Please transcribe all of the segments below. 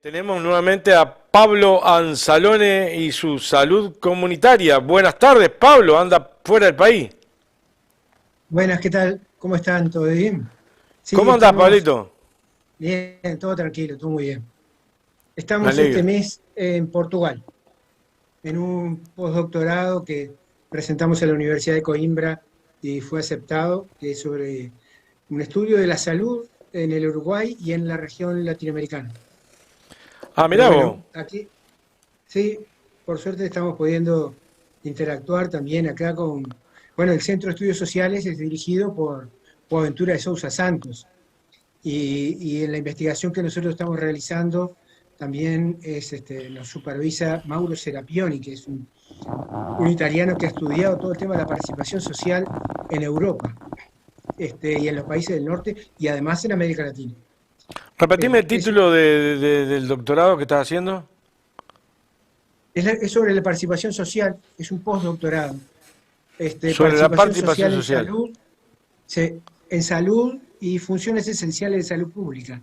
Tenemos nuevamente a Pablo Anzalone y su salud comunitaria. Buenas tardes, Pablo, anda fuera del país. Buenas, ¿qué tal? ¿Cómo están? ¿Todo bien? Sí, ¿Cómo andás, estamos Pablito? bien, todo tranquilo, todo muy bien. Me Estamos este alegro. mes en Portugal, en un postdoctorado que presentamos en la Universidad de Coimbra y fue aceptado, que es sobre un estudio de la salud en el Uruguay y en la región latinoamericana. Ah, Pero mirá vos. bueno, aquí sí, por suerte estamos pudiendo interactuar también acá con, bueno, el Centro de Estudios Sociales es dirigido por Boaventura de Sousa Santos. Y en la investigación que nosotros estamos realizando también nos supervisa Mauro Serapioni, que es un italiano que ha estudiado todo el tema de la participación social en Europa, y en los países del norte y además en América Latina. Repetime Es, el es- título del doctorado que estás haciendo. es sobre la participación social, es un postdoctorado. Sobre la Participación participación social social. en salud y funciones esenciales de salud pública.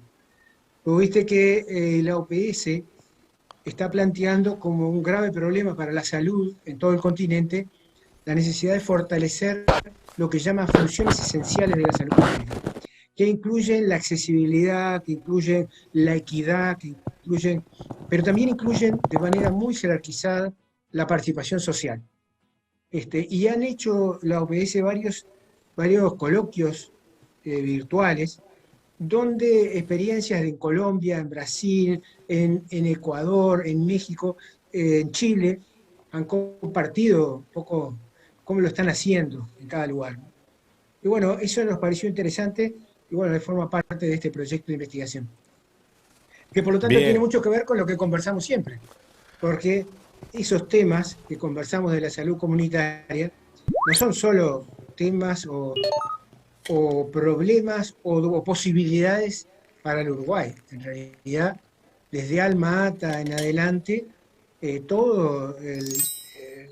Porque viste que la OPS está planteando como un grave problema para la salud en todo el continente la necesidad de fortalecer lo que llama funciones esenciales de la salud pública, que incluyen la accesibilidad, que incluyen la equidad, pero también incluyen de manera muy jerarquizada la participación social. Y han hecho la OPS varios coloquios virtuales donde experiencias en Colombia, en Brasil, en Ecuador, en México, en Chile, han compartido un poco cómo lo están haciendo en cada lugar. Y bueno, eso nos pareció interesante y bueno, forma parte de este proyecto de investigación, que por lo tanto tiene Bien. mucho que ver con lo que conversamos siempre, porque esos temas que conversamos de la salud comunitaria no son solo temas o problemas o posibilidades para el Uruguay. En realidad, desde Alma Ata en adelante, todo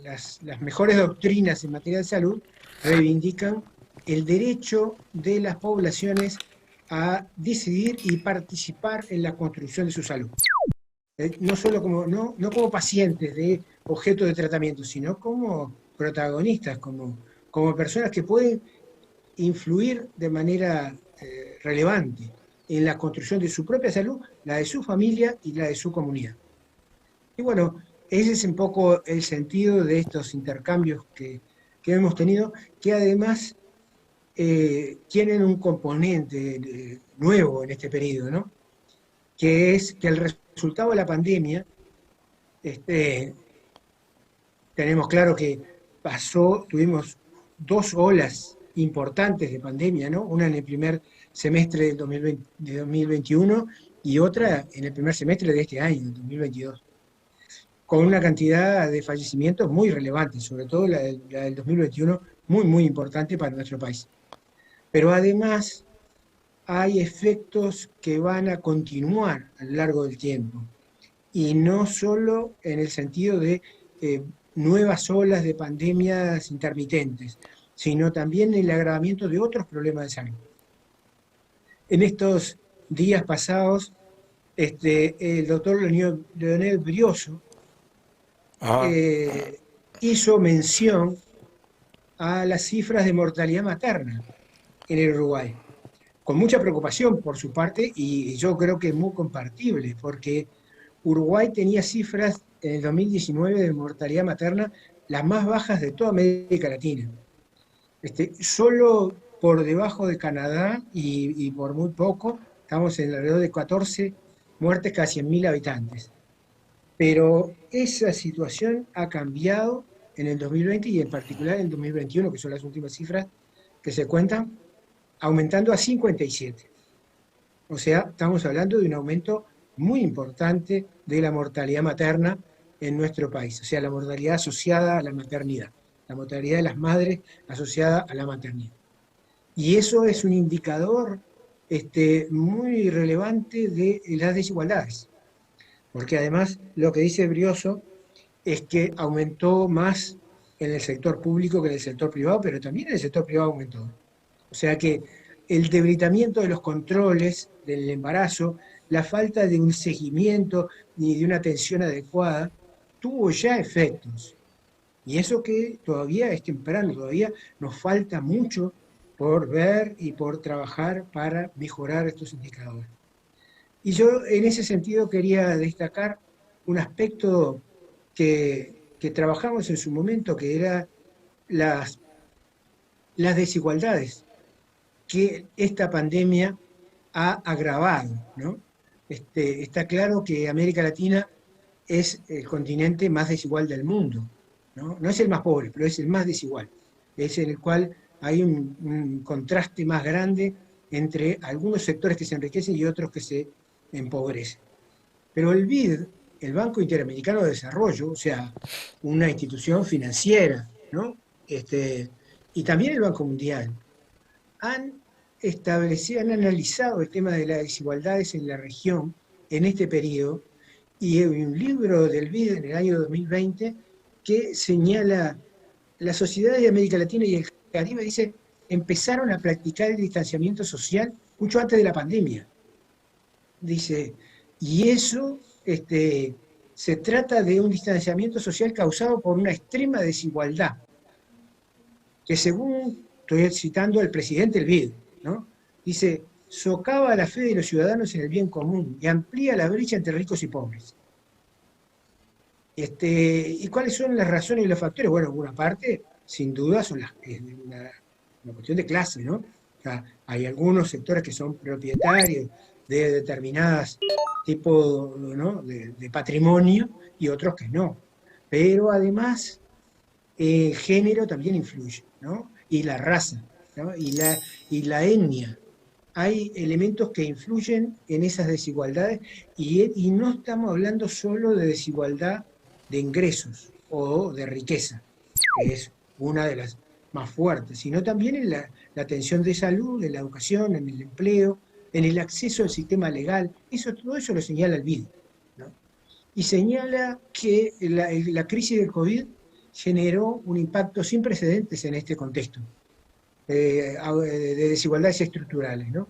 las mejores doctrinas en materia de salud reivindican el derecho de las poblaciones a decidir y participar en la construcción de su salud. No solo no como pacientes de objeto de tratamiento, sino como protagonistas, como personas que pueden influir de manera relevante en la construcción de su propia salud, la de su familia y la de su comunidad. Y bueno, ese es un poco el sentido de estos intercambios que hemos tenido, que además tienen un componente nuevo en este periodo, ¿no? Que es que el resultado de la pandemia, este, tenemos claro que tuvimos dos olas importantes de pandemia, ¿no? Una en el primer semestre del 2020 de 2021 y otra en el primer semestre de este año, del 2022, con una cantidad de fallecimientos muy relevante, sobre todo la del 2021, muy, muy importante para nuestro país. Pero además hay efectos que van a continuar a lo largo del tiempo y no solo en el sentido de eh, nuevas olas de pandemias intermitentes, sino también el agravamiento de otros problemas de salud. En estos días pasados, el doctor Leonel Brioso Ajá. eh, hizo mención a las cifras de mortalidad materna en el Uruguay, con mucha preocupación por su parte, y yo creo que es muy compartible, porque Uruguay tenía cifras en el 2019 de mortalidad materna las más bajas de toda América Latina. Solo por debajo de Canadá y por muy poco, estamos en alrededor de 14 muertes cada 100.000 habitantes. Pero esa situación ha cambiado en el 2020 y en particular en el 2021, que son las últimas cifras que se cuentan, aumentando a 57. O sea, estamos hablando de un aumento muy importante de la mortalidad materna en nuestro país, o sea, la mortalidad asociada a la maternidad, la mortalidad de las madres asociada a la maternidad. Y eso es un indicador muy relevante de las desigualdades, porque además lo que dice Brioso es que aumentó más en el sector público que en el sector privado, pero también en el sector privado aumentó. O sea que el debilitamiento de los controles del embarazo, la falta de un seguimiento ni de una atención adecuada tuvo ya efectos. Y eso que todavía es temprano, todavía nos falta mucho por ver y por trabajar para mejorar estos indicadores. Y yo en ese sentido quería destacar un aspecto que trabajamos en su momento, que era las, las desigualdades que esta pandemia ha agravado, ¿no? Está claro que América Latina es el continente más desigual del mundo, ¿no? No es el más pobre, pero es el más desigual. Es en el cual hay un contraste más grande entre algunos sectores que se enriquecen y otros que se empobrecen. Pero el BID, el Banco Interamericano de Desarrollo, o sea, una institución financiera, ¿no? Y también el Banco Mundial, han han analizado el tema de las desigualdades en la región en este periodo, y hay un libro del BID en el año 2020 que señala las sociedades de América Latina y el Caribe, dice, empezaron a practicar el distanciamiento social mucho antes de la pandemia. Dice, y eso se trata de un distanciamiento social causado por una extrema desigualdad, que según, estoy citando al presidente del BID, ¿no? Dice, socava la fe de los ciudadanos en el bien común y amplía la brecha entre ricos y pobres. ¿Y cuáles son las razones y los factores? Bueno, una parte, sin duda, son una cuestión de clase, ¿no? O sea, hay algunos sectores que son propietarios de determinadas tipos, ¿no?, de patrimonio y otros que no. Pero además, el género también influye, ¿no? Y la raza, ¿no? Y la etnia. Hay elementos que influyen en esas desigualdades y no estamos hablando solo de desigualdad de ingresos o de riqueza, que es una de las más fuertes, sino también en la atención de salud, en la educación, en el empleo, en el acceso al sistema legal. Todo eso lo señala el BID, ¿no? Y señala que la crisis del COVID generó un impacto sin precedentes en este contexto de desigualdades estructurales, ¿no?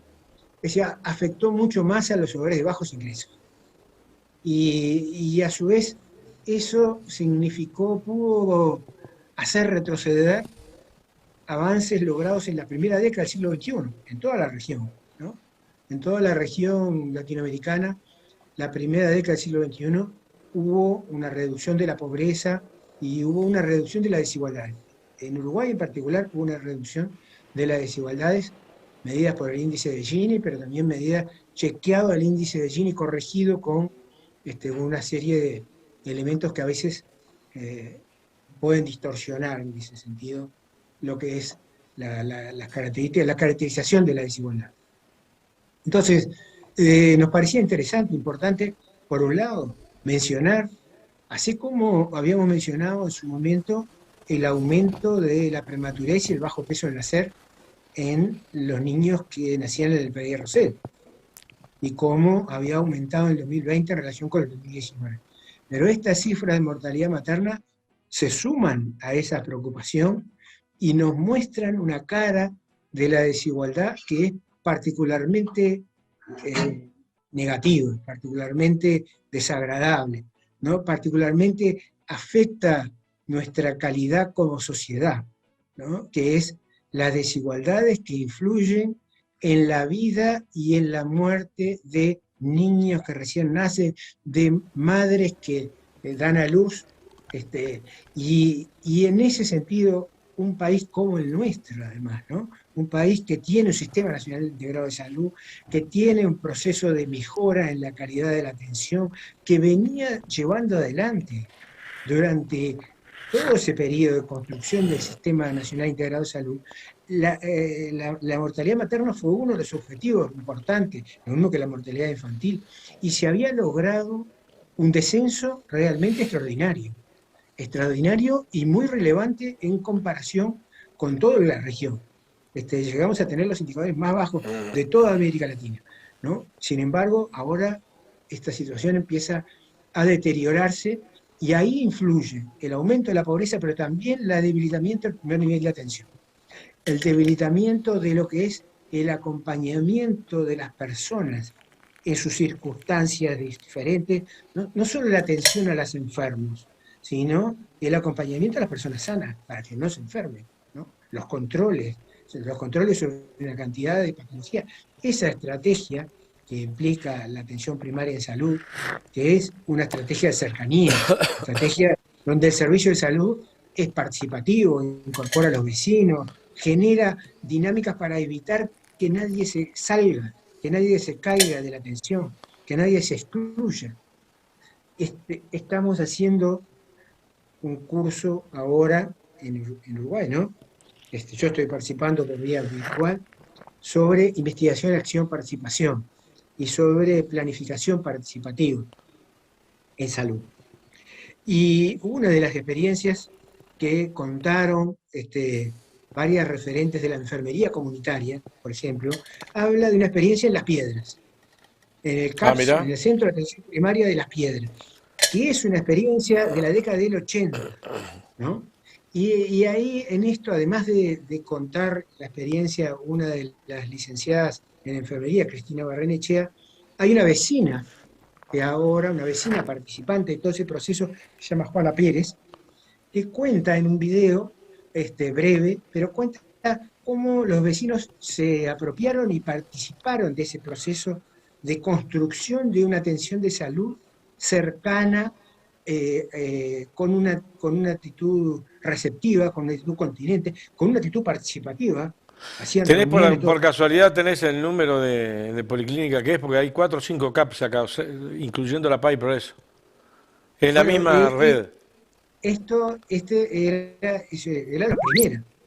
O sea, afectó mucho más a los hogares de bajos ingresos. Y a su vez, eso pudo hacer retroceder avances logrados en la primera década del siglo XXI, en toda la región, ¿no? En toda la región latinoamericana, la primera década del siglo XXI, hubo una reducción de la pobreza y hubo una reducción de la desigualdad. En Uruguay en particular hubo una reducción de las desigualdades medidas por el índice de Gini, pero también chequeado el índice de Gini corregido con una serie de elementos que a veces pueden distorsionar en ese sentido lo que es la caracterización de la desigualdad. Entonces, nos parecía interesante, importante, por un lado, mencionar, así como habíamos mencionado en su momento, el aumento de la prematurez y el bajo peso al nacer en los niños que nacían en el PDI-Rosell, y cómo había aumentado en el 2020 en relación con el 2019. Pero estas cifras de mortalidad materna se suman a esa preocupación y nos muestran una cara de la desigualdad que es particularmente negativa, particularmente desagradable, ¿no? Particularmente afecta nuestra calidad como sociedad, ¿no? Que es las desigualdades que influyen en la vida y en la muerte de niños que recién nacen, de madres que dan a luz, y en ese sentido, un país como el nuestro, además, ¿no? Un país que tiene un Sistema Nacional Integrado de Salud, que tiene un proceso de mejora en la calidad de la atención, que venía llevando adelante durante todo ese periodo de construcción del Sistema Nacional Integrado de Salud. La mortalidad materna fue uno de los objetivos importantes, lo mismo que la mortalidad infantil, y se había logrado un descenso realmente extraordinario y muy relevante en comparación con toda la región. Llegamos a tener los indicadores más bajos de toda América Latina, ¿no? Sin embargo, ahora esta situación empieza a deteriorarse y ahí influye el aumento de la pobreza, pero también el debilitamiento del primer nivel de atención. El debilitamiento de lo que es el acompañamiento de las personas en sus circunstancias diferentes, no solo la atención a los enfermos, sino el acompañamiento a las personas sanas para que no se enfermen, ¿no? Los controles sobre una cantidad de patologías. Esa estrategia que implica la atención primaria en salud, que es una estrategia de cercanía, estrategia donde el servicio de salud es participativo, incorpora a los vecinos, genera dinámicas para evitar que nadie se salga, que nadie se caiga de la atención, que nadie se excluya. Estamos haciendo un curso ahora en Uruguay, ¿no? Yo estoy participando por vía virtual sobre investigación, acción, participación y sobre planificación participativa en salud. Y una de las experiencias que contaron varias referentes de la enfermería comunitaria, por ejemplo, habla de una experiencia en Las Piedras, en el CAPS, en el Centro de Atención Primaria de Las Piedras, que es una experiencia de la década del 80, ¿no? Y ahí en esto, además de contar la experiencia, una de las licenciadas en enfermería, Cristina Barrenechea, hay una vecina que ahora, una vecina participante de todo ese proceso, se llama Juana Pérez, que cuenta en un video breve, pero cuenta cómo los vecinos se apropiaron y participaron de ese proceso de construcción de una atención de salud cercana, con una actitud receptiva, con una actitud continente, con una actitud participativa. ¿Tenés por casualidad tenés el número de policlínica que es? Porque hay 4 o 5 CAPs acá, o sea, incluyendo la PAI por eso. En la misma red. Era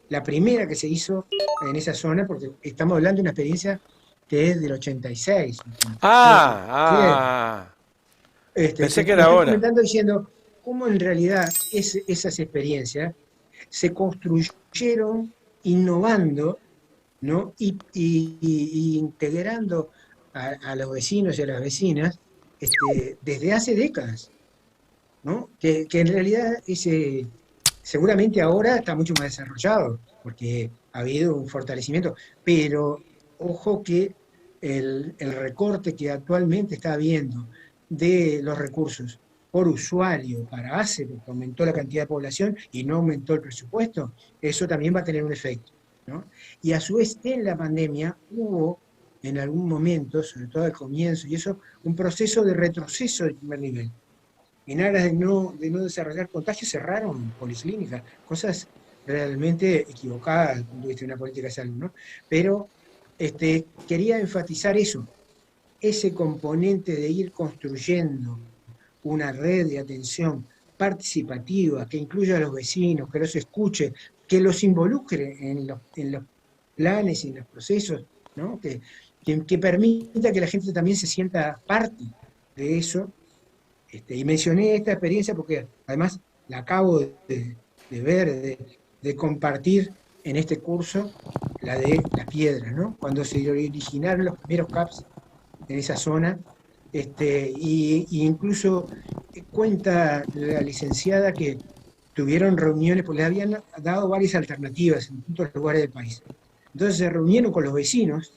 la primera que se hizo en esa zona, porque estamos hablando de una experiencia que es del 86. Pensé que era ahora. Estoy comentando diciendo cómo en realidad esas experiencias se construyeron innovando, ¿no? y integrando a los vecinos y a las vecinas desde hace décadas, ¿no? Que en realidad seguramente ahora está mucho más desarrollado, porque ha habido un fortalecimiento, pero ojo que el recorte que actualmente está habiendo de los recursos por usuario para ACE, porque aumentó la cantidad de población y no aumentó el presupuesto, eso también va a tener un efecto, ¿no? Y a su vez en la pandemia hubo en algún momento, sobre todo al comienzo, y eso, un proceso de retroceso del primer nivel. En aras de no desarrollar contagios, cerraron policlínicas, cosas realmente equivocadas desde el punto de vista de una política de salud, ¿no? Pero quería enfatizar eso, ese componente de ir construyendo una red de atención participativa que incluya a los vecinos, que los escuche, que los involucre en los planes y en los procesos, ¿no? Que permita que la gente también se sienta parte de eso. Y mencioné esta experiencia porque además la acabo de ver, de compartir en este curso, la de Las Piedras, ¿no? Cuando se originaron los primeros CAPS en esa zona, y incluso cuenta la licenciada que tuvieron reuniones, porque les habían dado varias alternativas en distintos lugares del país. Entonces se reunieron con los vecinos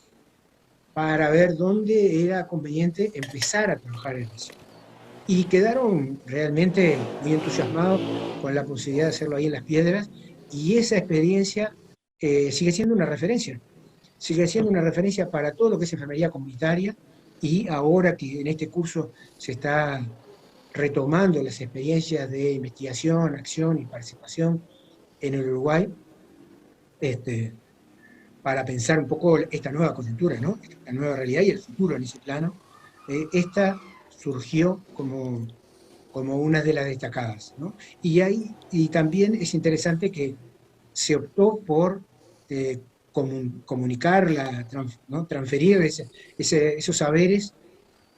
para ver dónde era conveniente empezar a trabajar en eso. Y quedaron realmente muy entusiasmados con la posibilidad de hacerlo ahí en Las Piedras, y esa experiencia sigue siendo una referencia. Sigue siendo una referencia para todo lo que es enfermería comunitaria, y ahora que en este curso se está retomando las experiencias de investigación, acción y participación en el Uruguay, para pensar un poco esta nueva coyuntura, ¿no? Esta nueva realidad y el futuro en ese plano. Esta surgió como una de las destacadas, ¿no? Y también es interesante que se optó por comunicarla, ¿no? Transferir esos saberes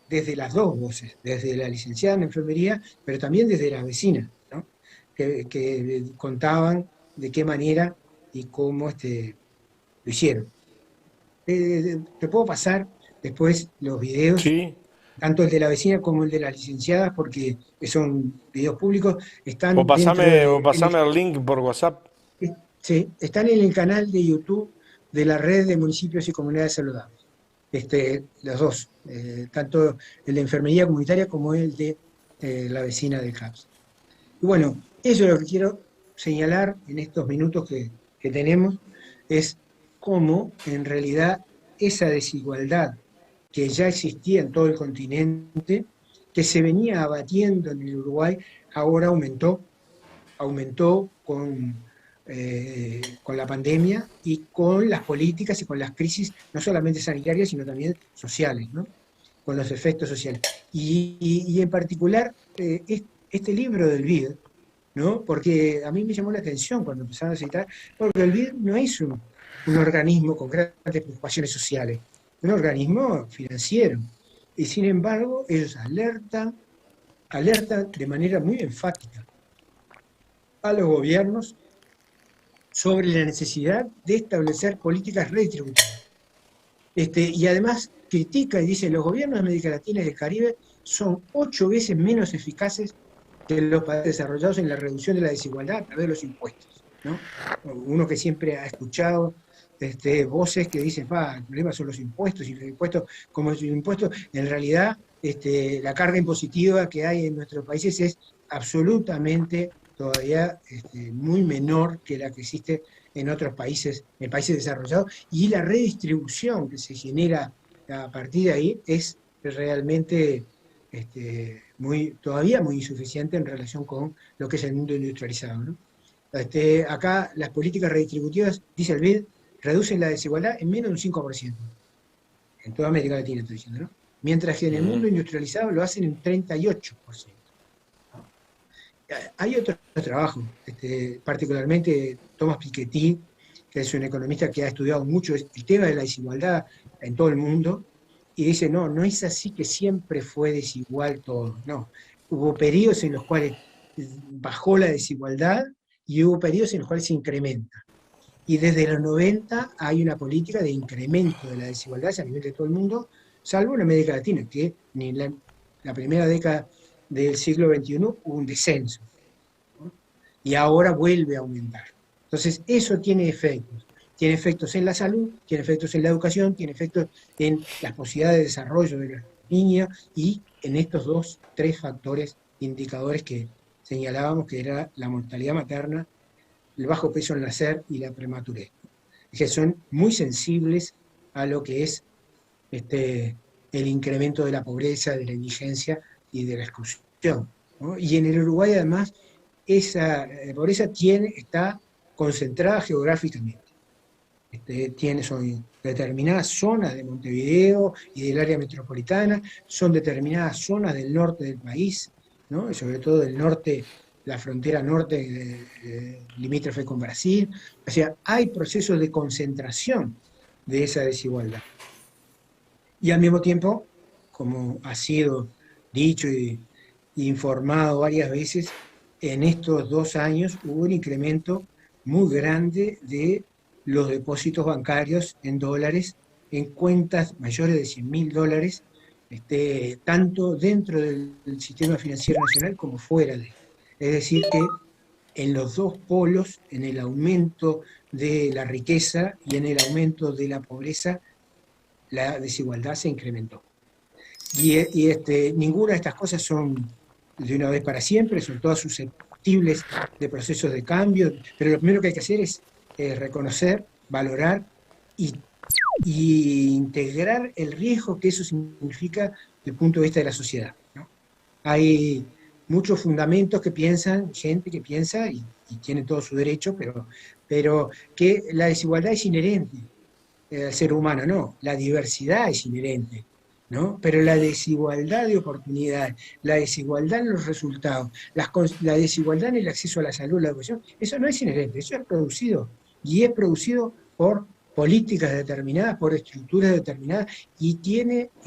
desde las dos voces, desde la licenciada en enfermería, pero también desde la vecina, ¿no? que contaban de qué manera y cómo lo hicieron. Te puedo pasar después los videos, sí, tanto el de la vecina como el de las licenciadas, porque son videos públicos. Están o pasame el link por WhatsApp. Sí, están en el canal de YouTube de la Red de Municipios y Comunidades Saludables. los dos, tanto el de enfermería comunitaria como el de la vecina del CAPS. Y bueno, eso es lo que quiero señalar en estos minutos que tenemos, es cómo en realidad esa desigualdad que ya existía en todo el continente, que se venía abatiendo en el Uruguay, ahora aumentó con la pandemia y con las políticas y con las crisis, no solamente sanitarias, sino también sociales, ¿no? Con los efectos sociales. Y en particular, este libro del BID, ¿no? Porque a mí me llamó la atención cuando empezaron a citar, porque el BID no es un organismo con grandes preocupaciones sociales, es un organismo financiero. Y sin embargo, ellos alertan de manera muy enfática a los gobiernos sobre la necesidad de establecer políticas redistributivas. Y además critica y dice, los gobiernos de América Latina y del Caribe son 8 veces menos eficaces que los países desarrollados en la reducción de la desigualdad a través de los impuestos, ¿no? Uno que siempre ha escuchado voces que dicen, el problema son los impuestos, y los impuestos, como los impuestos, en realidad la carga impositiva que hay en nuestros países es absolutamente todavía muy menor que la que existe en otros países, en países desarrollados, y la redistribución que se genera a partir de ahí es realmente todavía muy insuficiente en relación con lo que es el mundo industrializado, ¿no? Acá las políticas redistributivas, dice el BID, reducen la desigualdad en menos de un 5%, en toda América Latina estoy diciendo, ¿no? Mientras que en el mundo industrializado lo hacen en 38%. Hay otros trabajos, particularmente Thomas Piketty, que es un economista que ha estudiado mucho el tema de la desigualdad en todo el mundo, y dice, no es así que siempre fue desigual todo, no. Hubo periodos en los cuales bajó la desigualdad y hubo periodos en los cuales se incrementa. Y desde los 90 hay una política de incremento de la desigualdad a nivel de todo el mundo, salvo en América Latina, que ni en la primera década del siglo XXI hubo un descenso, ¿no? Y ahora vuelve a aumentar. Entonces, eso tiene efectos. Tiene efectos en la salud, tiene efectos en la educación, tiene efectos en las posibilidades de desarrollo de los niños y en estos 3 factores indicadores que señalábamos, que era la mortalidad materna, el bajo peso al nacer y la prematurez, que son muy sensibles a lo que es el incremento de la pobreza, de la indigencia y de la exclusión, ¿no? Y en el Uruguay, además, esa pobreza está concentrada geográficamente. Son determinadas zonas de Montevideo y del área metropolitana, son determinadas zonas del norte del país, ¿no? Y sobre todo del norte, la frontera norte limítrofe con Brasil. O sea, hay procesos de concentración de esa desigualdad. Y al mismo tiempo, como ha sido dicho y informado varias veces, en estos 2 años hubo un incremento muy grande de los depósitos bancarios en dólares, en cuentas mayores de $100.000, tanto dentro del sistema financiero nacional como fuera de él. Es decir, que en los 2 polos, en el aumento de la riqueza y en el aumento de la pobreza, la desigualdad se incrementó. Y ninguna de estas cosas son de una vez para siempre, son todas susceptibles de procesos de cambio, pero lo primero que hay que hacer es reconocer, valorar y integrar el riesgo que eso significa desde el punto de vista de la sociedad, ¿no? Hay muchos fundamentos que piensan, gente que piensa, y tiene todo su derecho, pero que la desigualdad es inherente al ser humano, no, la diversidad es inherente, ¿no? Pero la desigualdad de oportunidades, la desigualdad en los resultados, la desigualdad en el acceso a la salud, la educación, eso no es inherente, eso es producido, y es producido por políticas determinadas, por estructuras determinadas, y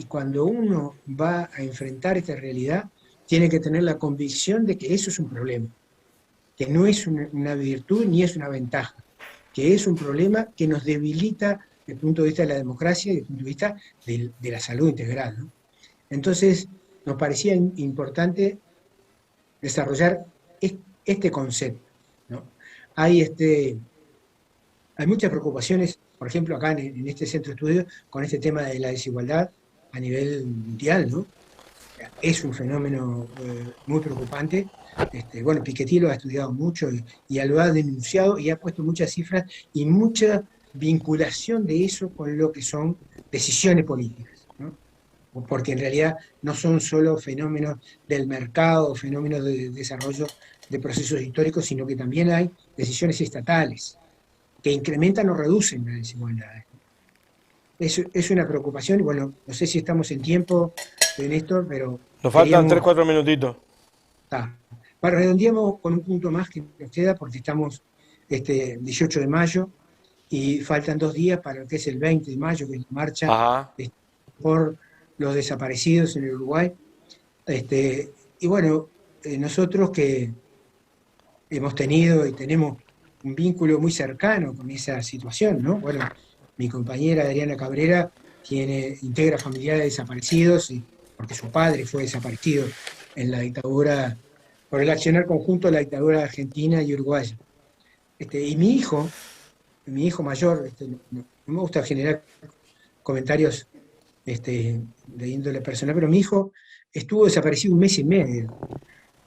cuando uno va a enfrentar esta realidad, tiene que tener la convicción de que eso es un problema, que no es una virtud ni es una ventaja, que es un problema que nos debilita desde el punto de vista de la democracia y desde el punto de vista de la salud integral, ¿no? Entonces, nos parecía importante desarrollar este concepto, ¿no? Hay muchas preocupaciones por ejemplo, acá en este centro de estudio, con este tema de la desigualdad a nivel mundial, ¿no? Es un fenómeno muy preocupante. Bueno, Piketty lo ha estudiado mucho y lo ha denunciado y ha puesto muchas cifras y mucha vinculación de eso con lo que son decisiones políticas, ¿no? Porque en realidad no son solo fenómenos del mercado, fenómenos de desarrollo de procesos históricos, sino que también hay decisiones estatales que incrementan o reducen las desigualdades. Es una preocupación y bueno, no sé si estamos en tiempo, Néstor, pero Nos faltan queríamos... 3, 4 minutitos. Bueno, redondeamos con un punto más que nos queda porque estamos 18 de mayo y faltan 2 días para lo que es el 20 de mayo, que es la marcha Ajá. por los desaparecidos en el Uruguay. Y bueno, nosotros que hemos tenido y tenemos un vínculo muy cercano con esa situación, ¿no? Bueno, mi compañera Adriana Cabrera integra familiares de desaparecidos, porque su padre fue desaparecido en la dictadura, por el accionar conjunto de la dictadura argentina y uruguaya. Y mi hijo mayor, no me gusta generar comentarios de índole personal, pero mi hijo estuvo desaparecido 1 mes y medio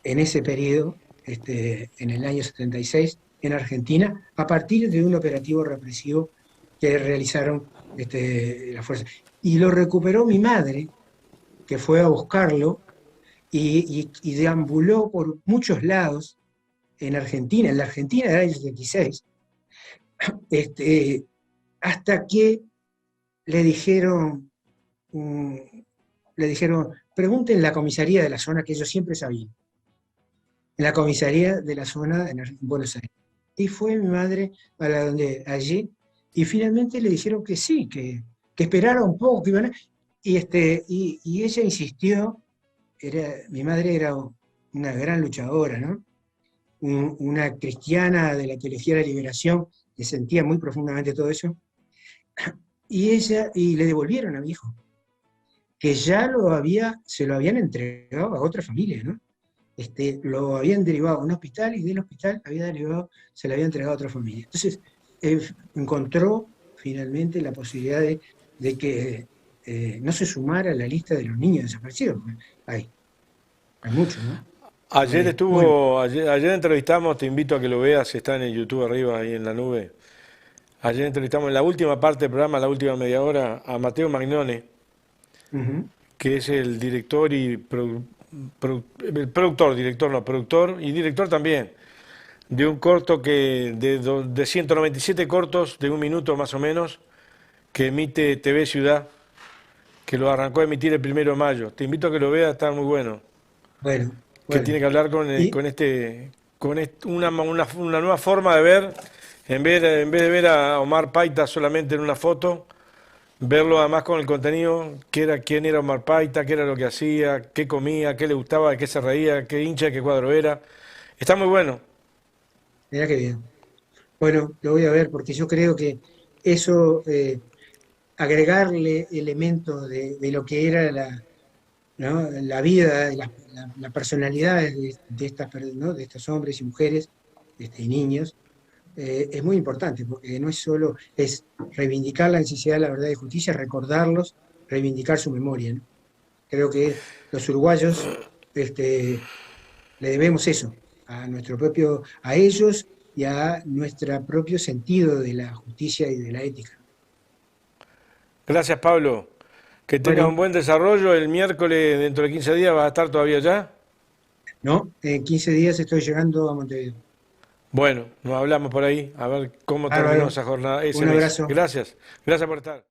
en ese periodo, en el año 76, en Argentina, a partir de un operativo represivo que realizaron las fuerzas. Y lo recuperó mi madre, que fue a buscarlo y deambuló por muchos lados en Argentina, en la Argentina del año 76, hasta que le dijeron, pregunten en la comisaría de la zona, que ellos siempre sabían, en la comisaría de la zona en Buenos Aires. Y fue mi madre allí, y finalmente le dijeron que sí, que esperara un poco, que iban a, y ella insistió. Mi madre era una gran luchadora, ¿no? Una cristiana de la teología de la liberación, que sentía muy profundamente todo eso, y le devolvieron a mi hijo, que ya se lo habían entregado a otra familia, ¿no? Lo habían derivado a un hospital y del hospital se le había entregado a otra familia. Entonces, encontró finalmente la posibilidad de que no se sumara a la lista de los niños desaparecidos. Hay muchos, ¿no? Ayer Bueno, ayer entrevistamos, te invito a que lo veas, está en el YouTube arriba, ahí en la nube. Ayer entrevistamos en la última parte del programa, la última media hora, a Mateo Magnone, que es el director y productor y director también, de un corto de 197 cortos, de 1 minuto más o menos, que emite TV Ciudad, que lo arrancó a emitir el 1 de mayo. Te invito a que lo veas, está muy bueno. bueno, Que tiene que hablar con y una nueva forma de ver, en vez de ver a Omar Paita solamente en una foto, verlo además con el contenido, quién era Omar Paita, qué era lo que hacía, qué comía, qué le gustaba, de qué se reía, qué hincha, qué cuadro era. Está muy bueno. mirá qué bien. Bueno, lo voy a ver porque yo creo que eso, agregarle elementos de lo que era ¿no? La vida, la personalidad ¿no? De estos hombres y mujeres y niños, es muy importante, porque no es solo reivindicar la necesidad de la verdad y justicia, recordarlos, reivindicar su memoria, ¿no? Creo que los uruguayos le debemos eso, a ellos y a nuestro propio sentido de la justicia y de la ética. Gracias, Pablo. Que tengas un Bueno, buen desarrollo. El miércoles, dentro de 15 días, vas a estar todavía allá. ¿no? En 15 días estoy llegando a Montevideo. Bueno, nos hablamos por ahí, a ver cómo terminó Bárbaro, ese un mes. abrazo. Gracias. Gracias por estar.